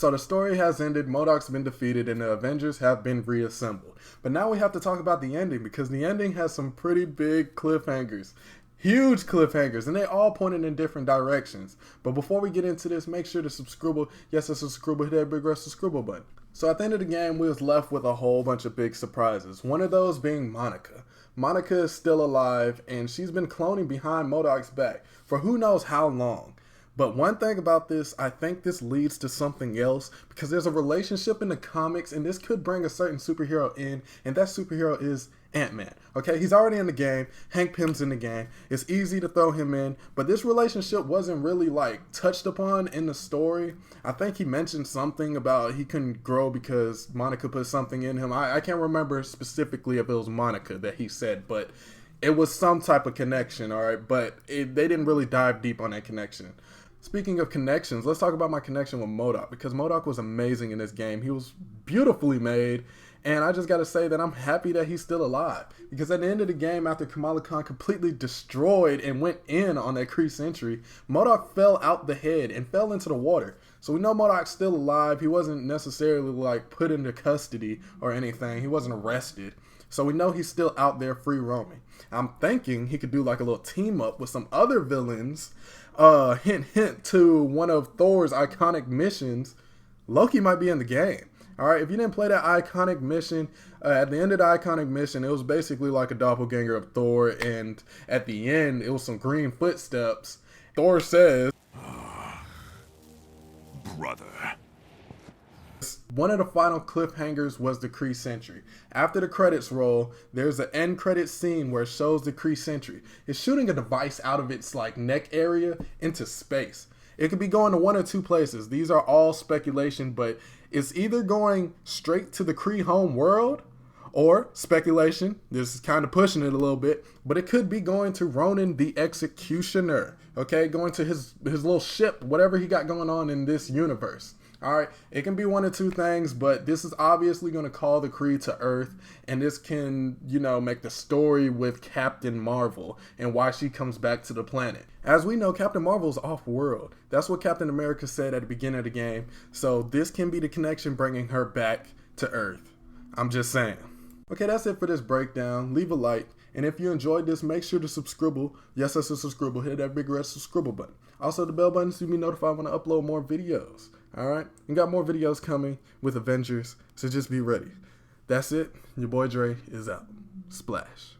So the story has ended, MODOK's been defeated, and the Avengers have been reassembled. But now we have to talk about the ending, because the ending has some pretty big cliffhangers. Huge cliffhangers, and they all pointed in different directions. But before we get into this, make sure to subscribe. Yes, it's a scribble. Hit that big red subscribe button. So at the end of the game, we was left with a whole bunch of big surprises. One of those being Monica. Monica is still alive, and she's been cloning behind MODOK's back for who knows how long. But one thing about this, I think this leads to something else, because there's a relationship in the comics, and this could bring a certain superhero in, and that superhero is Ant-Man. Okay, he's already in the game. Hank Pym's in the game. It's easy to throw him in, but this relationship wasn't really like touched upon in the story. I think he mentioned something about he couldn't grow because Monica put something in him. I can't remember specifically if it was Monica that he said, but it was some type of connection, all right? But they didn't really dive deep on that connection. Speaking of connections, let's talk about my connection with MODOK, because MODOK was amazing in this game. He was beautifully made, and I just got to say that I'm happy that he's still alive, because at the end of the game, after Kamala Khan completely destroyed and went in on that Kree sentry, MODOK fell out the head and fell into the water. So we know MODOK's still alive. He wasn't necessarily like put into custody or anything. He wasn't arrested. So we know he's still out there free roaming. I'm thinking he could do like a little team up with some other villains. Hint, hint to one of Thor's iconic missions. Loki might be in the game. All right, if you didn't play that iconic mission, at the end of the iconic mission, it was basically like a doppelganger of Thor, and at the end, it was some green footsteps. Thor says, brother. One of the final cliffhangers was the Kree sentry. After the credits roll, there's an end credit scene where it shows the Kree sentry. It's shooting a device out of its like neck area into space. It could be going to one or two places. These are all speculation, but it's either going straight to the Kree home world, or speculation, this is kind of pushing it a little bit, but it could be going to Ronan the Executioner. Okay, going to his little ship, whatever he got going on in this universe. All right, it can be one or two things, but this is obviously going to call the Kree to Earth, and this can, make the story with Captain Marvel and why she comes back to the planet. As we know, Captain Marvel is off-world. That's what Captain America said at the beginning of the game, so this can be the connection bringing her back to Earth. I'm just saying. Okay, that's it for this breakdown. Leave a like, and if you enjoyed this, make sure to subscribe. Yes, that's a subscribe. Hit that big red subscribe button. Also, the bell button so you be notified when I upload more videos. Alright, we got more videos coming with Avengers, so just be ready. That's it. Your boy Dre is out. Splash.